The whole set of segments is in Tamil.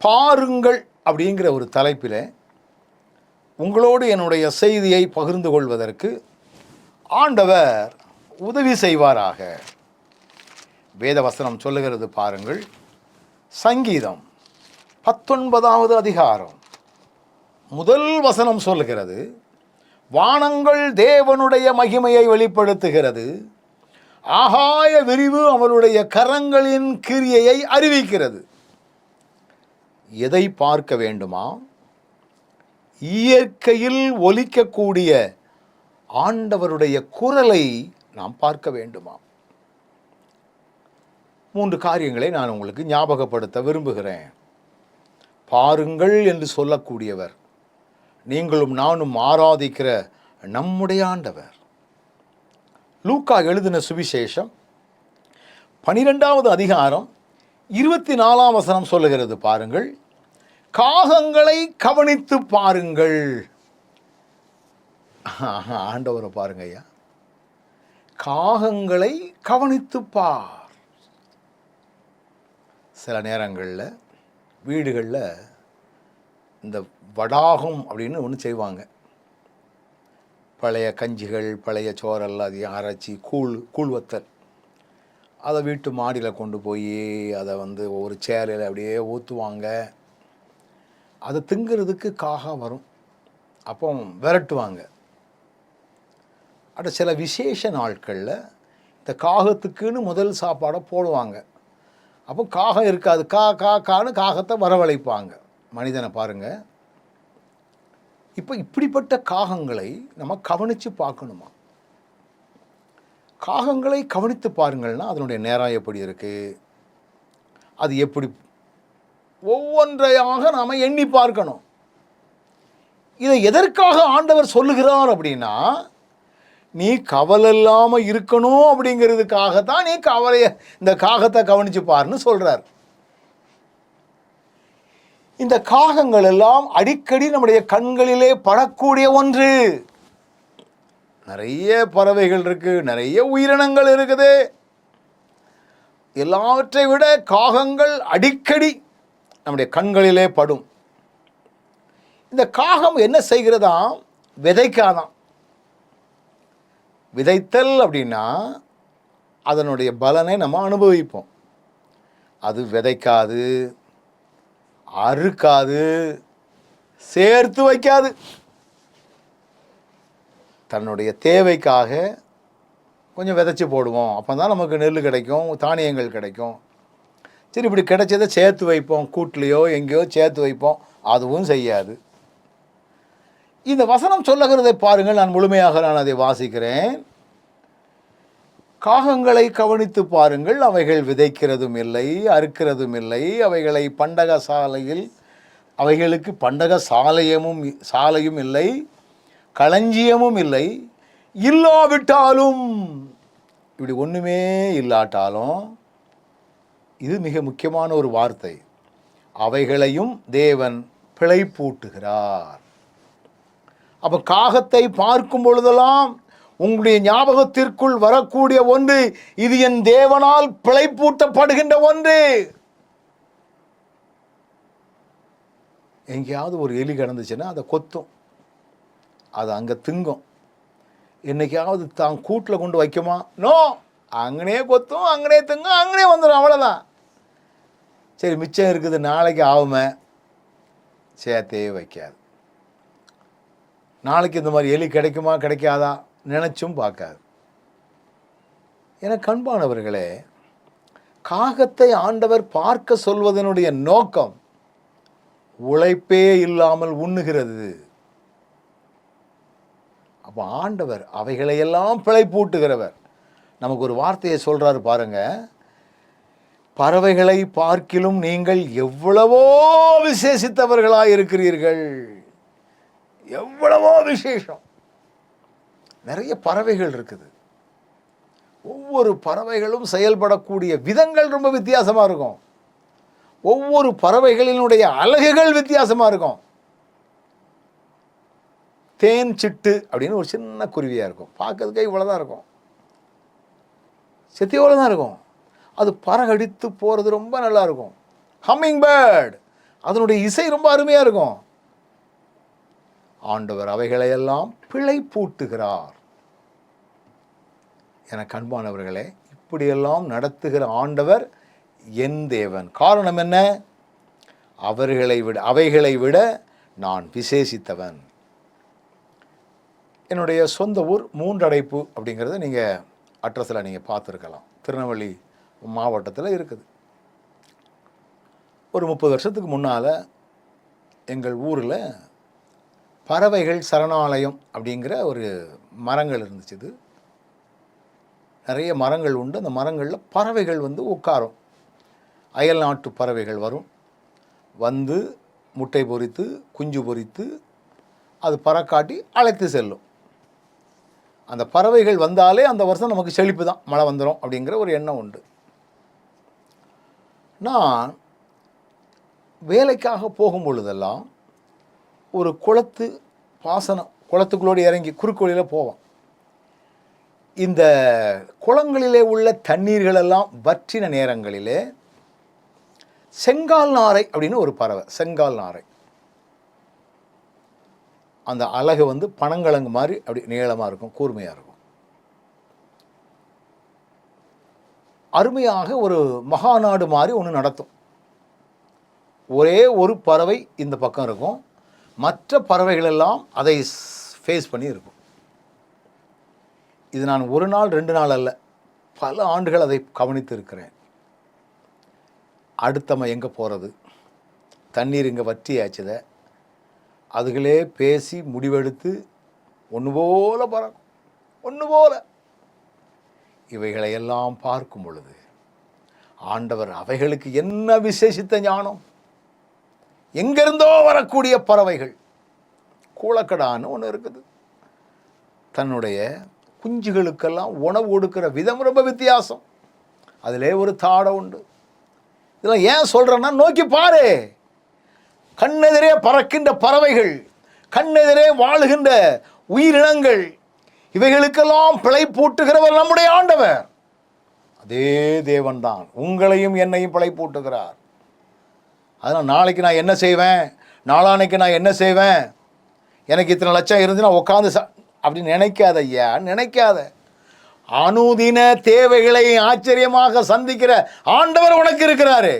பாருங்கள் அப்படிங்கிற ஒரு தலைப்பில் உங்களோடு என்னுடைய செய்தியை பகிர்ந்து கொள்வதற்கு ஆண்டவர் உதவி செய்வாராக. வேதவசனம் சொல்லுகிறது பாருங்கள். சங்கீதம் 19வது அதிகாரம் முதல் வசனம் சொல்லுகிறது, வானங்கள் தேவனுடைய மகிமையை வெளிப்படுத்துகிறது, ஆகாய விரிவு அவருடைய கரங்களின் கிரியையை அறிவிக்கிறது. எதை பார்க்க வேண்டுமா? இயற்கையில் ஒலிக்கக்கூடிய ஆண்டவருடைய குரலை நாம் பார்க்க வேண்டுமா? 3 காரியங்களை நான் உங்களுக்கு ஞாபகப்படுத்த விரும்புகிறேன். பாருங்கள் என்று சொல்லக்கூடியவர் நீங்களும் நானும் ஆராதிக்கிற நம்முடைய ஆண்டவர். லூக்கா எழுதின சுவிசேஷம் 12வது அதிகாரம் 24ஆம் வசனம் சொல்லுகிறது பாருங்கள், காகங்களை கவனித்து பாருங்கள். ஆண்டவரை பாருங்க ஐயா, காகங்களை கவனித்து பார். சில நேரங்களில் வீடுகளில் இந்த வடாகம் அப்படின்னு ஒன்று செய்வாங்க. பழைய கஞ்சிகள், பழைய சோறெல்லாம் அதையும் அரைச்சி கூழ் வத்தல், அதை வீட்டு மாடியில் கொண்டு போய் அதை ஒவ்வொரு சேரில் அப்படியே ஊற்றுவாங்க. அதை திங்கிறதுக்கு காகம் வரும், அப்போ விரட்டுவாங்க. அட சில விசேஷ நாட்களில் இந்த காகத்துக்குன்னு முதல் சாப்பாடை போடுவாங்க. அப்போ காகம் இருக்காது, கான்னு காகத்தை வரவழைப்பாங்க. மனிதனை பாருங்கள். இப்போ இப்படிப்பட்ட காகங்களை நம்ம கவனித்து பார்க்கணுமா? காகங்களை கவனித்து பாருங்கள்னா அதனுடைய நேரம் எப்படி இருக்குது, அது எப்படி, ஒவ்வொன்றையாக நாம் எண்ணி பார்க்கணும். இதை எதற்காக ஆண்டவர் சொல்லுகிறார் அப்படின்னா, நீ கவலை இல்லாமல் இருக்கணும் அப்படிங்கிறதுக்காகத்தான் நீ இந்த காகத்தை கவனித்து பாருன்னு சொல்கிறார். இந்த காகங்கள் எல்லாம் அடிக்கடி நம்முடைய கண்களிலே படக்கூடிய ஒன்று. நிறைய பறவைகள் இருக்குது, நிறைய உயிரினங்கள் இருக்குது. எல்லாவற்றை விட காகங்கள் அடிக்கடி நம்முடைய கண்களிலே படும். இந்த காகம் என்ன செய்கிறதாம்? விதைக்காதான். விதைத்தல் அப்படின்னா அதனுடைய பலனை நம்ம அனுபவிப்போம். அது விதைக்காது, அறுக்காது, சேர்த்து வைக்காது. தன்னுடைய தேவைக்காக கொஞ்சம் விதைச்சி போடுவோம், அப்போ தான் நமக்கு நெல் கிடைக்கும், தானியங்கள் கிடைக்கும். சரி, இப்படி கிடைச்சதை சேர்த்து வைப்போம், கூட்டிலையோ எங்கேயோ சேர்த்து வைப்போம், அதுவும் செய்யாது. இந்த வசனம் சொல்லுகிறதை பாருங்கள், நான் முழுமையாக அதை வாசிக்கிறேன். காகங்களை கவனித்து பாருங்கள், அவைகள் விதைக்கிறதும் இல்லை, அறுக்கிறதும் இல்லை, அவைகளை அவைகளுக்கு பண்டக சாலையும் இல்லை, களஞ்சியமும் இல்லை. இல்லாவிட்டாலும், இப்படி ஒன்றுமே இல்லாட்டாலும், இது மிக முக்கியமான ஒரு வார்த்தை, அவைகளையும் தேவன் பிழைப்பூட்டுகிறார். அப்போ காகத்தை பார்க்கும் பொழுதெல்லாம் உங்களுடைய ஞாபகத்திற்குள் வரக்கூடிய ஒன்று, இது என் தேவனால் பிழைப்பூட்டப்படுகின்ற ஒன்று. எங்கேயாவது ஒரு எலி கிடந்துச்சுன்னா அதை கொத்தும், அது அங்கே திங்கும். என்னைக்காவது தான் கூட்டில் கொண்டு வைக்குமா? நோ, அங்கனே கொத்தும், அங்கனே திங்கும், அங்கனே வந்துடும், அவ்வளோதான். சரி, மிச்சம் இருக்குது, நாளைக்கு ஆகுமே, சேர்த்தே வைக்காது. நாளைக்கு இந்த மாதிரி எலி கிடைக்குமா கிடைக்காதா நினச்சும் பார்க்காது. எனக்கு அன்பானவர்களே, காகத்தை ஆண்டவர் பார்க்க சொல்வதனுடைய நோக்கம் உழைப்பே இல்லாமல் உண்ணுகிறது. அப்போ ஆண்டவர் அவைகளையெல்லாம் பிழைப்பூட்டுகிறவர். நமக்கு ஒரு வார்த்தையை சொல்கிறாரு பாருங்க, பறவைகளை பார்க்கிலும் நீங்கள் எவ்வளவோ விசேஷித்தவர்களாக இருக்கிறீர்கள். எவ்வளவோ விசேஷம். நிறைய பறவைகள் இருக்குது. ஒவ்வொரு பறவைகளும் செயல்படக்கூடிய விதங்கள் ரொம்ப வித்தியாசமாக இருக்கும். ஒவ்வொரு பறவைகளினுடைய அலகுகள் வித்தியாசமாக இருக்கும். தேன் சிட்டு அப்படின்னு ஒரு சின்ன குருவியாக இருக்கும், பார்க்கறதுக்கே இவ்வளோதான் இருக்கும், செத்தியோடு தான் இருக்கும். அது பறகடித்து போகிறது ரொம்ப நல்லாயிருக்கும். ஹம்மிங் பேர்டு, அதனுடைய இசை ரொம்ப அருமையாக இருக்கும். ஆண்டவர் அவைகளையெல்லாம் பிழை பூட்டுகிறார். என அன்பானவர்களே, இப்படியெல்லாம் நடத்துகிற ஆண்டவர் என் தேவன். காரணம் என்ன? அவைகளை விட நான் விசேஷித்தவன். என்னுடைய சொந்த ஊர் மூன்றடைப்பு அப்படிங்கிறத நீங்கள் அட்ரஸில் நீங்கள் பார்த்துருக்கலாம். திருநெல்வேலி மாவட்டத்தில் இருக்குது. ஒரு 30 வருஷத்துக்கு முன்னால் எங்கள் ஊரில் பறவைகள் சரணாலயம் அப்படிங்கிற ஒரு மரங்கள் இருந்துச்சு. இது நிறைய மரங்கள் உண்டு. அந்த மரங்களில் பறவைகள் வந்து உட்காரும். அயல் நாட்டு பறவைகள் வரும், வந்து முட்டை பொரித்து குஞ்சு பொரித்து அது பறக்காட்டி அழைத்து செல்லும். அந்த பறவைகள் வந்தாலே அந்த வருஷம் நமக்கு செழிப்பு தான், மழை வந்துடும் அப்படிங்கிற ஒரு எண்ணம் உண்டு. நான் வேலைக்காக போகும் பொழுதெல்லாம் ஒரு குளத்துக்குள்ளோடு இறங்கி குறுக்கு வழியில் போவோம். இந்த குளங்களிலே உள்ள தண்ணீர்களெல்லாம் வற்றின நேரங்களிலே செங்கால் நாரை அப்படின்னு ஒரு பறவை, செங்கால் நாரை, அந்த அலகு வந்து பனங்கிழங்கு மாதிரி அப்படி நீளமாக இருக்கும், கூர்மையாக இருக்கும். அருமையாக ஒரு மகாநாடு மாதிரி ஒன்று நடத்தும். ஒரே ஒரு பறவை இந்த பக்கம் இருக்கும், மற்ற பறவைகளெல்லாம் அதை ஃபேஸ் பண்ணி இருக்கும். இது நான் ஒரு நாள் 2 நாள் அல்ல, பல ஆண்டுகள் அதை கவனித்து இருக்கிறேன். அடுத்தவன் எங்கே போகிறது, தண்ணீர் இங்கே வற்றியாச்சுதை, அதுகளே பேசி முடிவெடுத்து ஒன்று போல பறக்கும், ஒன்று போல. இவைகளையெல்லாம் பார்க்கும் பொழுது ஆண்டவர் அவைகளுக்கு என்ன விசேஷித்த ஞானம். எங்கிருந்தோ வரக்கூடிய பறவைகள், கூளக்கடான்னு ஒன்று இருக்குது, தன்னுடைய குஞ்சுகளுக்கெல்லாம் உணவு கொடுக்கிற விதம் ரொம்ப வித்தியாசம். அதிலே ஒரு தாடை உண்டு. இதெல்லாம் ஏன் சொல்கிறேன்னா, நோக்கி பாரு. கண்ணெதிரே பறக்கின்ற பறவைகள், கண்ணெதிரே வாழுகின்ற உயிரினங்கள், இவைகளுக்கெல்லாம் பிழை பூட்டுகிறவர் நம்முடைய ஆண்டவர். அதே தேவன்தான் உங்களையும் என்னையும் பிழை பூட்டுகிறார். அதனால் நாளைக்கு நான் என்ன செய்வேன், நாளானைக்கு நான் என்ன செய்வேன், எனக்கு இத்தனை லட்சம் இருந்து நான் உட்காந்து அப்படின்னு நினைக்காத ஐயா, நினைக்காத. அனுதின தேவைகளை ஆச்சரியமாக சந்திக்கிற ஆண்டவர் உனக்கு இருக்கிறாரு.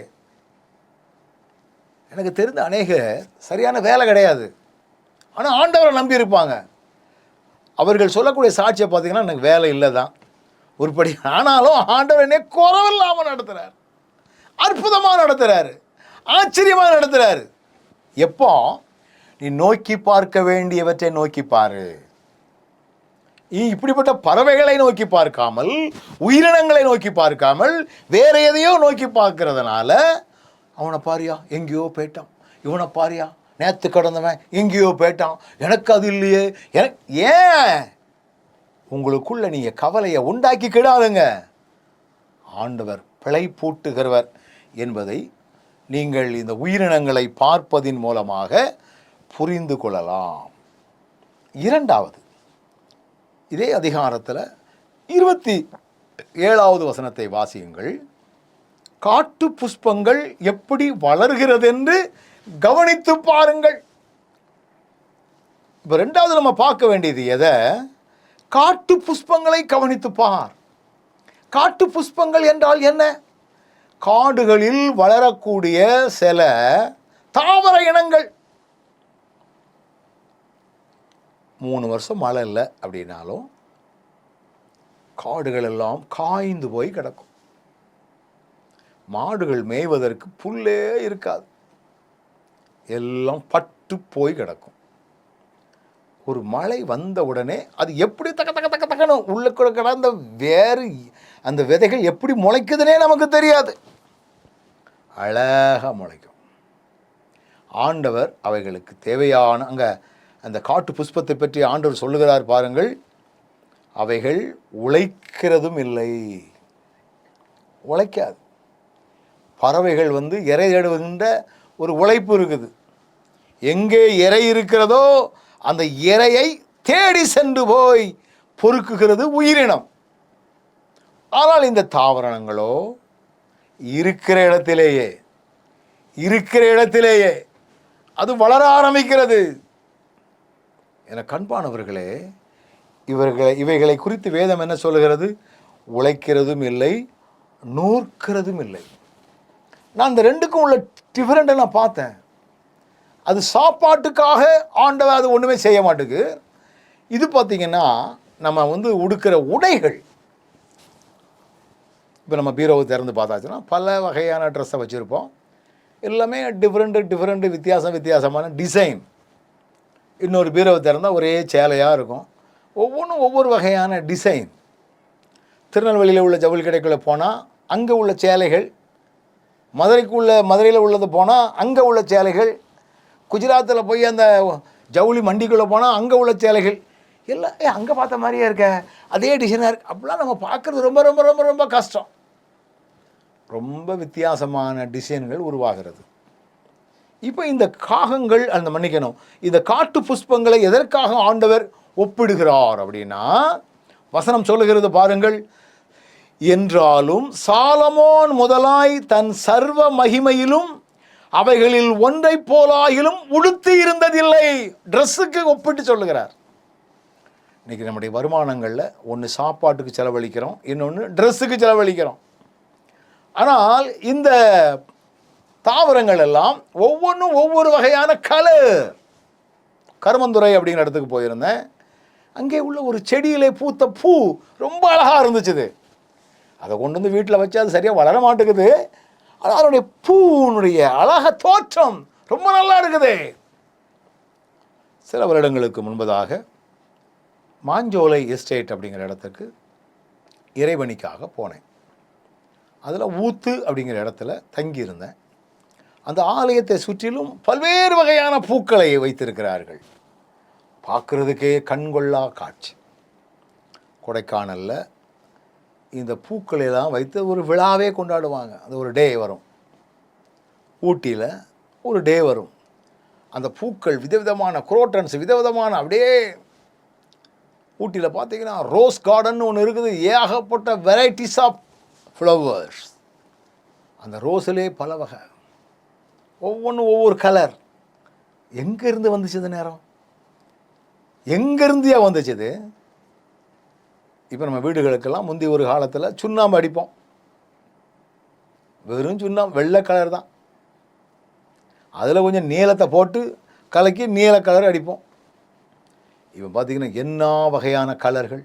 எனக்கு தெரிந்த அநேக சரியான வேலை கிடையாது, ஆனால் ஆண்டவரை நம்பி இருப்பாங்க. அவர்கள் சொல்லக்கூடிய சாட்சியை பார்த்தீங்கன்னா, எனக்கு வேலை இல்லை தான் உருப்படி, ஆனாலும் ஆண்டவர் என்னை குறவில்லாமல் நடத்துகிறார், அற்புதமாக நடத்துகிறாரு, ஆச்சரியமாக நடத்துகிறாரு. எப்போ நீ நோக்கி பார்க்க வேண்டியவற்றை நோக்கி பாரு. இப்படிப்பட்ட பறவைகளை நோக்கி பார்க்காமல், உயிரினங்களை நோக்கி பார்க்காமல் வேற எதையோ நோக்கி பார்க்கறதுனால, அவனை பாரியா எங்கேயோ போயிட்டான், இவனை பாரியா நேற்று கடந்தவன் எங்கேயோ போயிட்டான், எனக்கு அது இல்லையே, எனக்கு ஏன் உங்களுக்குள்ள நீங்கள் கவலையை உண்டாக்கி கிடாதுங்க. ஆண்டவர் பிழை பூட்டுகிறவர் என்பதை நீங்கள் இந்த உயிரினங்களை பார்ப்பதின் மூலமாக புரிந்து கொள்ளலாம். இரண்டாவது, இதே அதிகாரத்தில் 27வது வசனத்தை வாசியுங்கள். காட்டு புஷ்பங்கள் எப்படி வளர்கிறது என்று கவனித்து பாருங்கள். இப்போ 2வது நம்ம பார்க்க வேண்டியது எதை? காட்டு புஷ்பங்களை கவனித்து பார். காட்டு புஷ்பங்கள் என்றால் என்ன? காடுகளில் வளரக்கூடிய சில தாவர இனங்கள். 3 வருஷம் மழை இல்லை அப்படின்னாலும் காடுகள் எல்லாம் காய்ந்து போய் கிடக்கும். மாடுகள் மேய்வதற்கு புல்லே இருக்காது, எல்லாம் பட்டு போய் கிடக்கும். ஒரு மழை வந்த உடனே அது எப்படி தக்கன்னு உள்ளுக்குள்ள கிடந்த வேறு அந்த விதைகள் எப்படி முளைக்குதுன்னே நமக்கு தெரியாது, அழகாக முளைக்கும். ஆண்டவர் அவைகளுக்கு தேவையான அந்த காட்டு புஷ்பத்தை பற்றி ஆண்டவர் சொல்லுகிறார் பாருங்கள். அவைகள் உழைக்கிறதும் இல்லை, உழைக்காது. பறவைகள் இரை தேடுகின்ற ஒரு உழைப்பு இருக்குது. எங்கே இரை இருக்கிறதோ அந்த இரையை தேடி சென்று போய் பொறுக்குகிறது உயிரினம். ஆனால் இந்த தாவரங்களோ இருக்கிற இடத்திலேயே இருக்கிற இடத்திலேயே அது வளர ஆரம்பிக்கிறது. என கண்பானவர்களே, இவைகளை குறித்து வேதம் என்ன சொல்லுகிறது? உழைக்கிறதும் இல்லை, நூற்கிறதும் இல்லை. நான் இந்த ரெண்டுக்கும் உள்ள டிஃபரெண்ட்டை நான் பார்த்தேன். அது சாப்பாட்டுக்காக ஆண்டவர் அது ஒன்றுமே செய்ய மாட்டேங்குது. இது பார்த்திங்கன்னா நம்ம உடுக்கிற உடைகள். இப்போ நம்ம பீரோவை திறந்து பார்த்தாச்சுன்னா பல வகையான ட்ரெஸ்ஸை வச்சுருப்போம். எல்லாமே டிஃப்ரெண்ட்டு வித்தியாசமான டிசைன். இன்னொரு பீரோவை திறந்தால் ஒரே சேலையாக இருக்கும். ஒவ்வொன்றும் ஒவ்வொரு வகையான டிசைன். திருநெல்வேலியில் உள்ள ஜவுளி கடைக்குள்ளே போனால் அங்கே உள்ள சேலைகள், மதுரையில் உள்ளது போனால் அங்கே உள்ள சேலைகள், குஜராத்தில் போய் அந்த ஜவுளி மண்டிக்குள்ளே போனால் அங்கே உள்ள சேலைகள் எல்லாம் அங்கே பார்த்த மாதிரியே இருக்க, அதே டிசைனாக இருக்குது. அப்படிலாம் நம்ம பார்க்குறது ரொம்ப ரொம்ப ரொம்ப ரொம்ப கஷ்டம். ரொம்ப வித்தியாசமான டிசைன்கள் உருவாகிறது. இப்போ இந்த காகங்கள் இந்த காட்டு புஷ்பங்களை எதற்காக ஆண்டவர் ஒப்பிடுகிறார் அப்படின்னா, வசனம் சொல்லுகிறது பாருங்கள். என்றாலும் சாலமோன் முதலாய் தன் சர்வ மகிமையிலும் அவைகளில் ஒன்றை போலாயிலும் உடுத்தி இருந்ததில்லை. ட்ரெஸ்ஸுக்கு ஒப்பிட்டு சொல்லுகிறார். இன்றைக்கி நம்முடைய வருமானங்களில் ஒன்று சாப்பாட்டுக்கு செலவழிக்கிறோம், இன்னொன்று ட்ரெஸ்ஸுக்கு செலவழிக்கிறோம். ஆனால் இந்த தாவரங்கள் எல்லாம் ஒவ்வொன்றும் ஒவ்வொரு வகையான கலர். கருமந்துறை அப்படிங்கிற இடத்துக்கு போயிருந்தேன். அங்கே உள்ள ஒரு செடியிலே பூத்த பூ ரொம்ப அழகாக இருந்துச்சு. அதை கொண்டு வந்து வீட்டில் வச்சு அது சரியாக வளர மாட்டேங்குது. ஆனால் அதனுடைய பூனுடைய அழக தோற்றம் ரொம்ப நல்லா இருக்குது. சில வருடங்களுக்கு முன்பதாக மாஞ்சோலை எஸ்டேட் அப்படிங்கிற இடத்துக்கு இறைவனிக்காக போனேன். அதில் ஊத்து அப்படிங்கிற இடத்துல தங்கியிருந்தேன். அந்த ஆலயத்தை சுற்றிலும் பல்வேறு வகையான பூக்களை வைத்திருக்கிறார்கள். பார்க்குறதுக்கே கண்கொள்ளா காட்சி. கொடைக்கானலில் இந்த பூக்களெல்லாம் வைத்து ஒரு விழாவே கொண்டாடுவாங்க. அது ஒரு டே வரும். ஊட்டியில் ஒரு டே வரும். அந்த பூக்கள் விதவிதமான குரோட்டன்ஸ், விதவிதமான அப்படியே ஊட்டியில் பார்த்தீங்கன்னா ரோஸ் கார்டன் ஒன்று இருக்குது. ஏகப்பட்ட வெரைட்டிஸ் ஆஃப் ஃப்ளவர்ஸ். அந்த ரோஸிலே பல வகை, ஒவ்வொன்றும் ஒவ்வொரு கலர். எங்கேருந்து வந்துச்சு இந்த நேரம்? எங்கேருந்தியா வந்துச்சுது? இப்போ நம்ம வீடுகளுக்கெல்லாம் முந்தி ஒரு காலத்தில் சுண்ணாம்பு அடிப்போம். வெறும் சுண்ணாம்பு, வெள்ளை கலர் தான். அதில் கொஞ்சம் நீளத்தை போட்டு கலக்கி நீல கலர் அடிப்போம். இப்போ பார்த்திங்கன்னா என்ன வகையான கலர்கள்.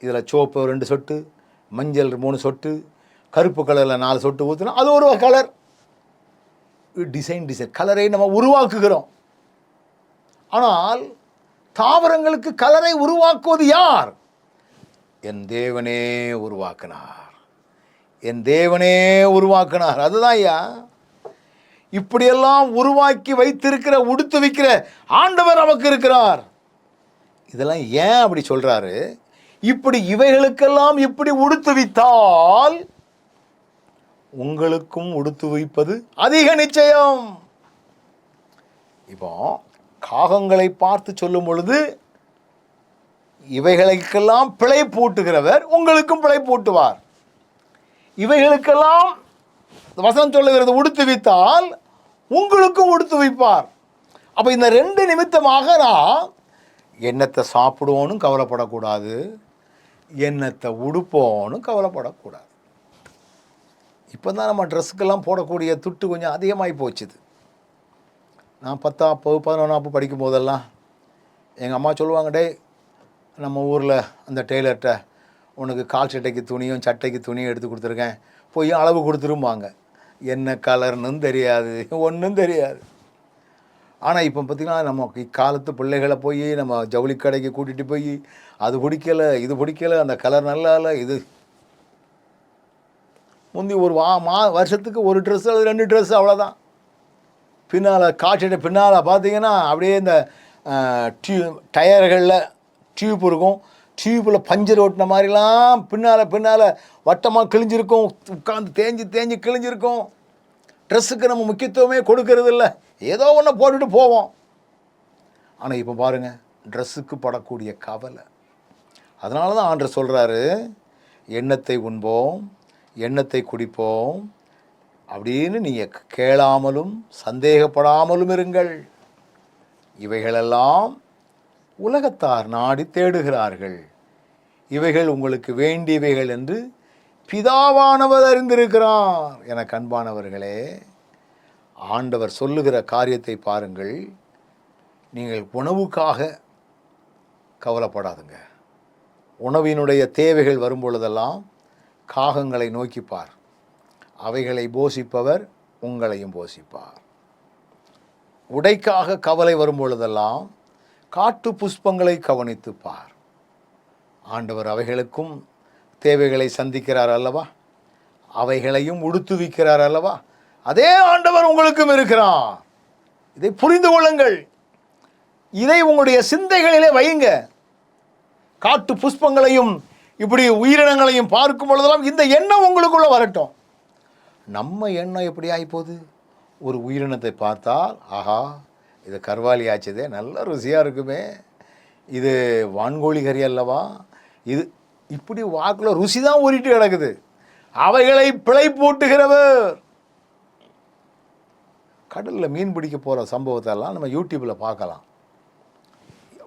இதில் சோப்பு 2 சொட்டு, மஞ்சள் 3 சொட்டு, கருப்பு கலரில் 4 சொட்டு ஊற்றினா அது ஒரு கலர். டிசைன் கலரை நம்ம உருவாக்குகிறோம். ஆனால் தாவரங்களுக்கு கலரை உருவாக்குவது யார்? என் தேவனே உருவாக்கினார். என் தேவனே உருவாக்கினார். அதுதான் ஐயா. இப்படியெல்லாம் உருவாக்கி வைத்திருக்கிற, உடுத்து வைக்கிற ஆண்டவர் நமக்கு இருக்கிறார். இதெல்லாம் ஏன் அப்படி சொல்றாரு? இப்படி இவைகளுக்கெல்லாம் இப்படி உடுத்து வைத்தால் உங்களுக்கும் உடுத்து வைப்பது அதிக நிச்சயம். இப்போ காகங்களை பார்த்து சொல்லும் பொழுது இவைகளுக்கெல்லாம் பிழை பூட்டுகிறவர் உங்களுக்கும் பிழை பூட்டுவார். இவைகளுக்கெல்லாம் வசனம் சொல்லுகிறது உடுத்து வைத்தால் உங்களுக்கும் உடுத்து வைப்பார். அப்போ இந்த 2 நிமித்தமாக நான் என்னத்தை சாப்பிடுவோன்னு கவலைப்படக்கூடாது, என்னத்தை உடுப்போன்னு கவலைப்படக்கூடாது. இப்போ தான் நம்ம ட்ரெஸ்ஸுக்கெல்லாம் போடக்கூடிய துட்டு கொஞ்சம் அதிகமாகி போச்சுது. நான் 10ஆம் 11ஆம் வகுப்பு படிக்கும் போதெல்லாம் எங்கள் அம்மா சொல்லுவாங்க, டே நம்ம ஊரில் அந்த டெய்லர்கிட்ட உனக்கு கால் சட்டைக்கு துணியும் சட்டைக்கு துணியும் எடுத்து கொடுத்துருக்கேன், போய் அளவு கொடுத்துரும்பாங்க. என்ன கலர்னு தெரியாது, ஒன்றும் தெரியாது. ஆனால் இப்போ பார்த்திங்கன்னா நம்ம இக்காலத்து பிள்ளைகளை போய் நம்ம ஜவுளி கடைக்கு கூட்டிகிட்டு போய் அது பிடிக்கலை இது பிடிக்கலை, அந்த கலர் நல்லா இல்லை, இது முந்தி ஒரு வருஷத்துக்கு ஒரு ட்ரெஸ்ஸு அல்லது 2 ட்ரெஸ்ஸு அவ்வளோதான். பின்னால் காட்சிட்ட பின்னால் பார்த்தீங்கன்னா அப்படியே இந்த டயர்களில் டியூப் இருக்கும், டியூப்பில் பஞ்சர் ஓட்டின மாதிரிலாம் பின்னால் வட்டமாக கிழிஞ்சிருக்கும், உட்காந்து தேஞ்சு கிழிஞ்சிருக்கும். ட்ரெஸ்ஸுக்கு நம்ம முக்கியத்துவமே கொடுக்கறது இல்லை, ஏதோ ஒன்று போட்டுட்டு போவோம். ஆனால் இப்போ பாருங்கள், ட்ரெஸ்ஸுக்கு படக்கூடிய கவலை. அதனால தான் ஆண்டவர் சொல்கிறாரு, எண்ணத்தை உண்போம், எண்ணத்தை குடிப்போம், அப்படின்னு நீங்கள் கேளாமலும் சந்தேகப்படாமலும் இருங்கள். இவைகளெல்லாம் உலகத்தார் நாடி தேடுகிறார்கள். இவைகள் உங்களுக்கு வேண்டியவைகள் என்று பிதாவானவர் அறிந்திருக்கிறார். எனக்கு அன்பானவர்களே, ஆண்டவர் சொல்லுகிற காரியத்தை பாருங்கள். நீங்கள் உணவுக்காக கவலைப்படாதுங்க. உணவினுடைய தேவைகள் வரும்பொழுதெல்லாம் காகங்களை நோக்கிப்பார். அவைகளை போஷிப்பவர் உங்களையும் போஷிப்பார். உடைக்காக கவலை வரும்பொழுதெல்லாம் காட்டு புஷ்பங்களை கவனித்துப்பார். ஆண்டவர் அவைகளுக்கும் தேவைகளை சந்திக்கிறார் அல்லவா, அவைகளையும் உடுத்துவிக்கிறார் அல்லவா. அதே ஆண்டவர் உங்களுக்கும் இருக்கிறார். இதை புரிந்து கொள்ளுங்கள். இதை உங்களுடைய சிந்தைகளிலே வையுங்க. காட்டு புஷ்பங்களையும் இப்படி உயிரினங்களையும் பார்க்கும் பொழுதெல்லாம் இந்த எண்ணம் உங்களுக்குள்ள வரட்டும். நம்ம எண்ணம் எப்படி ஆகிப்போகுது? ஒரு உயிரினத்தை பார்த்தால், ஆஹா, இது கர்வாலி ஆச்சதே, நல்ல ருசியாக இருக்குமே, இது வான்கோழி கறி அல்லவா, இது இப்படி வாக்கில் ருசி தான் ஊறிட்டு கிடக்குது. அவைகளை பிழை பூட்டுகிறவர். கடலில் மீன் பிடிக்க போகிற சம்பவத்தெல்லாம் நம்ம யூடியூப்பில் பார்க்கலாம்.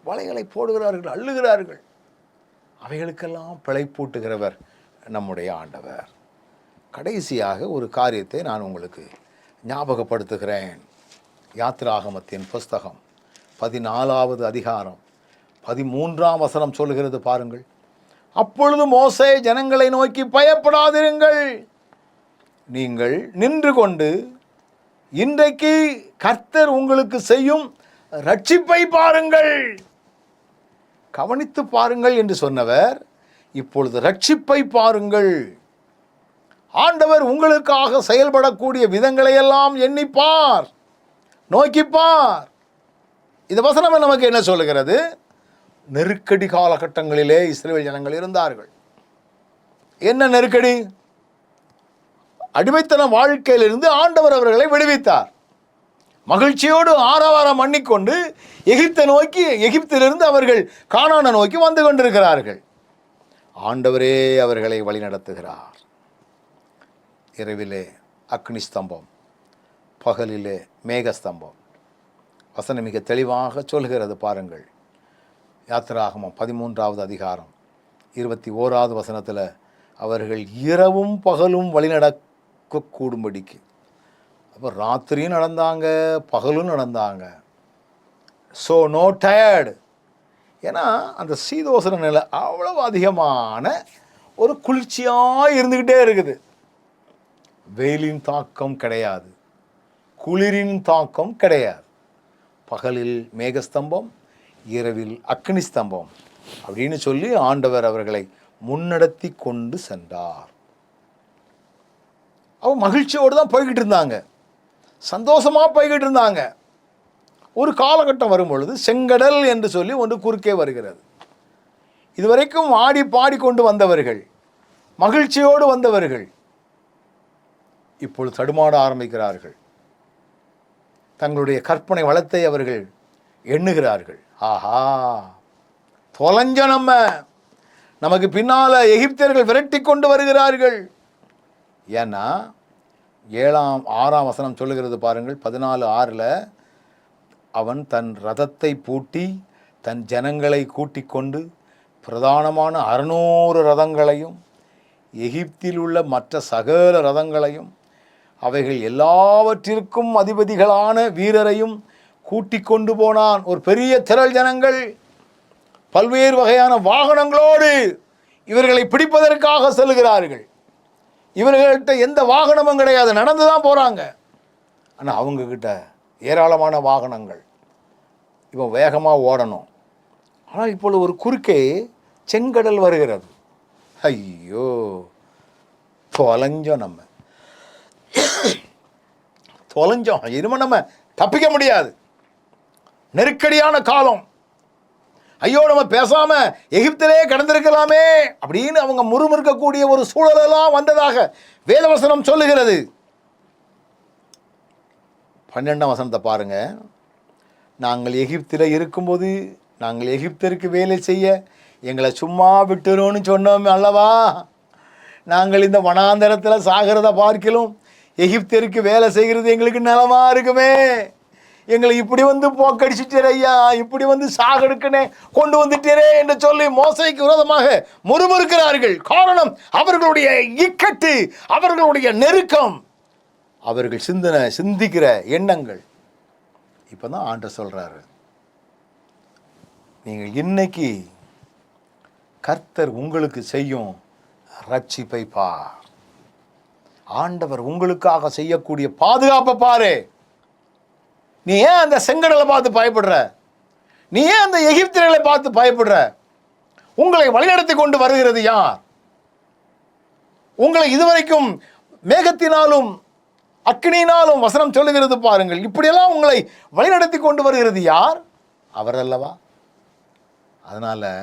வலைகளை போடுகிறார்கள், அள்ளுகிறார்கள். அவைகளுக்கெல்லாம் பிழை பூட்டுகிறவர் நம்முடைய ஆண்டவர். கடைசியாக ஒரு காரியத்தை நான் உங்களுக்கு ஞாபகப்படுத்துகிறேன். யாத்திராகமத்தின் புஸ்தகம் 14வது அதிகாரம் 13ஆம் வசனம் சொல்கிறது பாருங்கள். அப்பொழுது மோசே ஜனங்களை நோக்கி, பயப்படாதிருங்கள், நீங்கள் நின்று கொண்டு இன்றைக்கு கர்த்தர் உங்களுக்கு செய்யும் ரட்சிப்பை பாருங்கள். கவனித்து பாருங்கள் என்று சொன்னவர் இப்பொழுது ரட்சிப்பை பாருங்கள். ஆண்டவர் உங்களுக்காக செயல்படக்கூடிய விதங்களையெல்லாம் எண்ணிப்பார், நோக்கிப்பார். இந்த வசனம் நமக்கு என்ன சொல்லுகிறது? நெருக்கடி காலகட்டங்களிலே இஸ்ரவேல் ஜனங்கள் இருந்தார்கள். என்ன நெருக்கடி? அடிமைத்தன வாழ்க்கையிலிருந்து ஆண்டவர் அவர்களை விடுவித்தார். மகிழ்ச்சியோடு ஆரவாரம் பண்ணிக்கொண்டு எகிப்தை நோக்கி, எகிப்திலிருந்து அவர்கள் கானானை நோக்கி வந்து கொண்டிருக்கிறார்கள். ஆண்டவரே அவர்களை வழிநடத்துகிறார். இரவிலே அக்னி ஸ்தம்பம், பகலிலே மேகஸ்தம்பம். வசனம் மிக தெளிவாக சொல்கிறது பாருங்கள். யாத்திராகமம் 13வது அதிகாரம் 21வது வசனத்தில் அவர்கள் இரவும் பகலும் வழிநடக்க கூடும்படிக்கு. அப்போ ராத்திரியும் நடந்தாங்க, பகலும் நடந்தாங்க. So no tired. ஏன்னா அந்த சீதோசன நிலை அவ்வளவு அதிகமான ஒரு குளிர்ச்சியாக இருந்துக்கிட்டே இருக்குது. வெயிலின் தாக்கம் கிடையாது, குளிரின் தாக்கம் கிடையாது. பகலில் மேகஸ்தம்பம், இரவில் அக்னி ஸ்தம்பம் அப்படின்னு சொல்லி ஆண்டவர் அவர்களை முன்னடத்தி கொண்டு சென்றார். அவன் மகிழ்ச்சியோடு தான் போய்கிட்டு இருந்தாங்க, சந்தோஷமாக போய்கிட்டு இருந்தாங்க. ஒரு காலகட்டம் வரும்பொழுது செங்கடல் என்று சொல்லி ஒன்று குறுக்கே வருகிறது. இதுவரைக்கும் ஆடி பாடிக்கொண்டு வந்தவர்கள், மகிழ்ச்சியோடு வந்தவர்கள் இப்பொழுது தடுமாட ஆரம்பிக்கிறார்கள். தங்களுடைய கற்பனை வளத்தை அவர்கள் எண்ணுகிறார்கள். ஆஹா, தொலைஞ்ச நமக்கு பின்னால் எகிப்தியர்கள் விரட்டி கொண்டு வருகிறார்கள். ஏன்னா 6ஆம் வசனம் சொல்லுகிறது பாருங்கள். 14:6 அவன் தன் ரதத்தை பூட்டி தன் ஜனங்களை கூட்டிக் கொண்டு பிரதானமான 600 ரதங்களையும் எகிப்தில் உள்ள மற்ற சகல ரதங்களையும் அவைகள் எல்லாவற்றிற்கும் அதிபதிகளான வீரரையும் கூட்டிக் கொண்டு போனான். ஒரு பெரிய திரள் ஜனங்கள் பல்வேறு வகையான வாகனங்களோடு இவர்களை பிடிப்பதற்காக செல்கிறார்கள். இவர்கள்ட்ட எந்த வாகனமும் கிடையாது, நடந்து தான் போகிறாங்க. ஆனால் அவங்கக்கிட்ட ஏராளமான வாகனங்கள். இப்போ வேகமாக ஓடணும். ஆனால் இப்பொழுது ஒரு குறுக்கே செங்கடல் வருகிறது. ஐயோ, தொலைஞ்சோம், தொலைஞ்சோம். இனிமே நம்ம தப்பிக்க முடியாது. நெருக்கடியான காலம். ஐயோ, நம்ம பேசாம எகிப்திலே கடந்திருக்கலாமே அப்படின்னு அவங்க முறுமுறுக்கக்கூடிய ஒரு சூழலெல்லாம் வந்ததாக வேதவசனம் சொல்லுகிறது. 12ஆம் வசனத்தை பாருங்க. நாங்கள் எகிப்தில் இருக்கும்போது நாங்கள் எகிப்தருக்கு வேலை செய்ய எங்களை சும்மா விட்டுருன்னு சொன்னோம் அல்லவா. நாங்கள் இந்த வனாந்தரத்தில் சாகிறத பார்க்கிலும் எகிப்தியருக்கு வேலை செய்கிறது எங்களுக்கு நலமா இருக்குமே, எங்களை இப்படி வந்து போக்கடிச்சிட்டே ஐயா, இப்படி வந்து சாகடுக்கனே கொண்டு வந்துட்டீரே என்று சொல்லி மோசேக்கு விரோதமாக முறுமுறுக்கிறார்கள். காரணம் அவர்களுடைய இக்கட்டு, அவர்களுடைய நெருக்கம், அவர்கள் சிந்திக்கிற எண்ணங்கள். இப்பதான் ஆண்டவர் சொல்றாரு, நீங்கள் இன்னைக்கு கர்த்தர் உங்களுக்கு செய்யும் ரட்சிப்பை பார், ஆண்டவர் உங்களுக்காக செய்யக்கூடிய பாதுகாப்பை பாரு. நீ ஏன் அந்த செங்கடலை பார்த்து பயப்படுற? நீ ஏன் அந்த எகிப்தியர்களை பார்த்து பயப்படுற? உங்களை வழிநடத்தி கொண்டு வருகிறது யார்? உங்களை இதுவரைக்கும் மேகத்தினாலும் அக்கினியினாலும் வசனம் சொல்லுகிறது பாருங்கள், இப்படியெல்லாம் உங்களை வழிநடத்தி கொண்டு வருகிறது யார்? அவர் அல்லவா? அதனால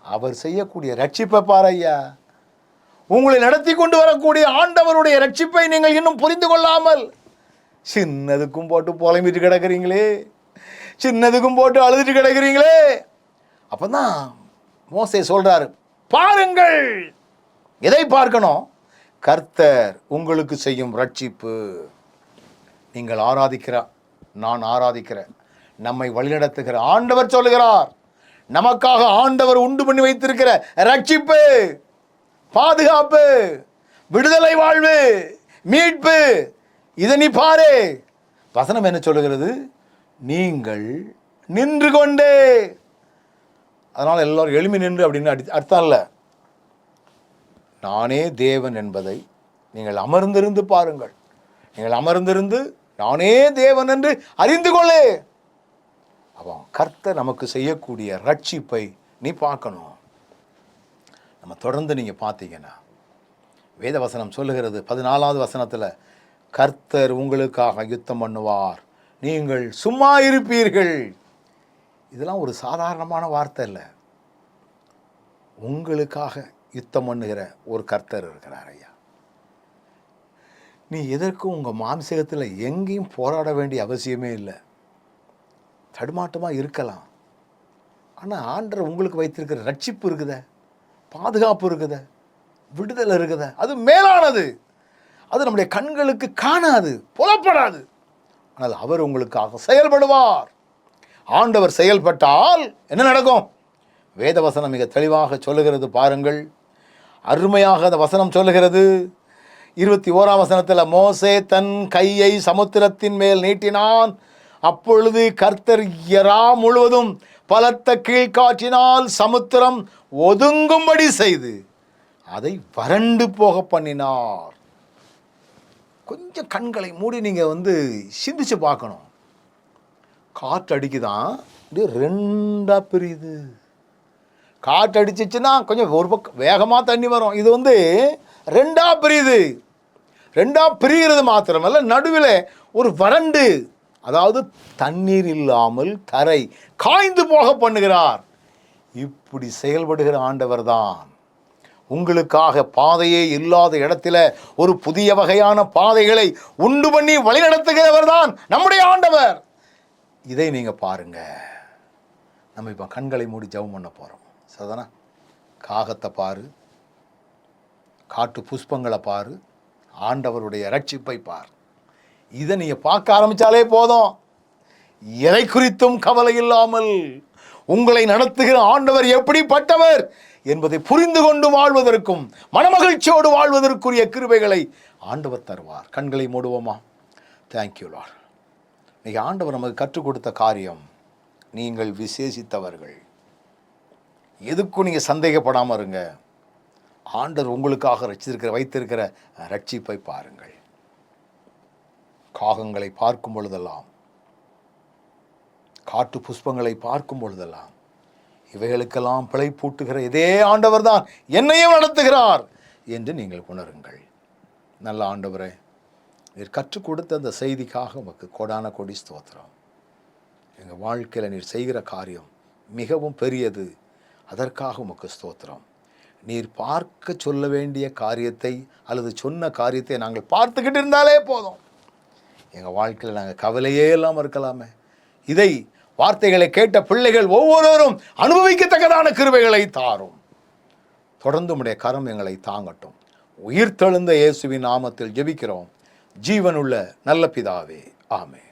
அவர் செய்யக்கூடிய ரட்சிப்பை பார் ஐயா. உங்களை நடத்தி கொண்டு வரக்கூடிய ஆண்டவருடைய ரட்சிப்பை நீங்கள் இன்னும் புரிந்து கொள்ளாமல் சின்னதுக்கும் போட்டு புலம்பிட்டு கிடக்குறீங்களே, சின்னதுக்கும் போட்டு அழுதுட்டு கிடக்குறீங்களே. அப்பதான் மோசே சொல்றாரு, பாருங்கள். எதை பார்க்கணும்? கர்த்தர் உங்களுக்கு செய்யும் ரட்சிப்பு. நீங்கள் ஆராதிக்கிற, நான் ஆராதிக்கிற, நம்மை வழிநடத்துகிற ஆண்டவர் சொல்லுகிறார், நமக்காக ஆண்டவர் உண்டு பண்ணி வைத்திருக்கிற ரட்சிப்பு, பாதுகாப்பு, விடுதலை, வாழ்வு, மீட்பு, இதை நீ பாரு. வசனம் என்ன சொல்லுகிறது? நீங்கள் நின்று கொண்டே. அதனால எல்லாரும் எழுமி நின்று அப்படின்னு அர்த்தம் இல்லை. நானே தேவன் என்பதை நீங்கள் அமர்ந்திருந்து பாருங்கள். நீங்கள் அமர்ந்திருந்து நானே தேவன் என்று அறிந்து கொள்ளே. அவன் கர்த்தர் நமக்கு செய்யக்கூடிய ரட்சிப்பை நீ பார்க்கணும். நம்ம தொடர்ந்து நீங்கள் பார்த்தீங்கன்னா வேத வசனம் சொல்லுகிறது 14வது வசனத்தில், கர்த்தர் உங்களுக்காக யுத்தம் பண்ணுவார், நீங்கள் சும்மா இருப்பீர்கள். இதெல்லாம் ஒரு சாதாரணமான வார்த்தை இல்லை. உங்களுக்காக யுத்தம் பண்ணுகிற ஒரு கர்த்தர் இருக்கிறார் ஐயா. நீ எதற்கும் உங்கள் மாம்சகத்தில் எங்கேயும் போராட வேண்டிய அவசியமே இல்லை. தடுமாட்டமாக இருக்கலாம், ஆனால் ஆண்டவர் உங்களுக்கு வைத்திருக்கிற ரட்சிப்பு இருக்குத, பாதுகாப்பு இருக்குத, விடுதலை இருக்குத, அது மேலானது. அது நம்முடைய கண்களுக்கு காணாது, புலப்படாது. ஆனால் அவர் உங்களுக்காக செயல்படுவார். ஆண்டவர் செயல்பட்டால் என்ன நடக்கும்? வேதவசனம் மிக தெளிவாக சொல்லுகிறது பாருங்கள். அருமையாக அந்த வசனம் சொல்லுகிறது. 21ஆம் வசனத்தில், மோசே தன் கையை சமுத்திரத்தின் மேல் நீட்டினான், அப்பொழுது கர்த்தர் யரா முழுவதும் பலத்த கீழ்காற்றினால் சமுத்திரம் ஒதுங்கும்படி செய்து அதை வறண்டு போக பண்ணினார். கொஞ்சம் கண்களை மூடி நீங்கள் சிந்திச்சு பார்க்கணும். காற்று அடிக்குதான், ரெண்டா பிரியுது. காற்று அடிச்சிச்சுன்னா கொஞ்சம் ஒரு பக்கம் வேகமாக தண்ணி வரும். இது ரெண்டா பிரியுது. ரெண்டா பிரிகிறது மாத்திரமல்ல, நடுவில் ஒரு வறண்டு, அதாவது தண்ணீர் இல்லாமல் தரை காய்ந்து போக பண்ணுகிறார். இப்படி செயல்படுகிற ஆண்டவர் தான் உங்களுக்காக பாதையே இல்லாத இடத்துல ஒரு புதிய வகையான பாதைகளை உண்டு பண்ணி வழிநடத்துகிறவர் தான் நம்முடைய ஆண்டவர். இதை நீங்க பாருங்க. நம்ம இப்போ கண்களை மூடி ஜெபம் பண்ண போறோம். சரிதானா? காகத்தை பாரு, காட்டு புஷ்பங்களை பாரு, ஆண்டவருடைய ரட்சிப்பை பார். இதை நீங்க பார்க்க ஆரம்பிச்சாலே போதும். எதை குறித்தும் கவலை இல்லாமல் உங்களை நடத்துகிற ஆண்டவர் எப்படிப்பட்டவர் என்பதை புரிந்து கொண்டு வாழ்வதற்கும் மனமகிழ்ச்சியோடு வாழ்வதற்குரிய கிருபைகளை ஆண்டவர் தருவார். கண்களை மூடுவோமா? Thank you Lord. இன்னைக்கு ஆண்டவர் நமக்கு கற்றுக் கொடுத்த காரியம், நீங்கள் விசேஷித்தவர்கள். எதுக்கும் நீங்கள் சந்தேகப்படாமல் இருங்க. ஆண்டவர் உங்களுக்காக வைத்திருக்கிற ரட்சிப்பை பாருங்கள். காகங்களை பார்க்கும் பொழுதெல்லாம், காட்டு புஷ்பங்களை பார்க்கும் பொழுதெல்லாம், இவைகளுக்கெல்லாம் பிழை பூட்டுகிற இதே ஆண்டவர் தான் என்னையும் நடத்துகிறார் என்று நீங்கள் உணருங்கள். நல்ல ஆண்டவரே, நீர் கற்றுக் கொடுத்த அந்த செய்திக்காக உமக்கு கோடான கோடி ஸ்தோத்திரம். எங்கள் வாழ்க்கையில் நீர் செய்கிற காரியம் மிகவும் பெரியது. அதற்காக உமக்கு ஸ்தோத்திரம். நீர் பார்க்க சொல்ல வேண்டிய காரியத்தை அல்லது சொன்ன காரியத்தை நாங்கள் பார்த்துக்கிட்டு இருந்தாலே போதும். எங்கள் வாழ்க்கையில் நாங்கள் கவலையே இல்லாமல் இருக்கலாமே. இதை வார்த்தைகளை கேட்ட பிள்ளைகள் ஒவ்வொருவரும் அனுபவிக்கத்தக்கதான கிருபைகளை தாரும். தொடர்ந்து உம்முடைய கரம் எங்களை தாங்கட்டும். உயிர்த்தெழுந்த இயேசுவின் நாமத்தில் ஜெபிக்கிறோம் ஜீவனுள்ள நல்ல பிதாவே, ஆமென்.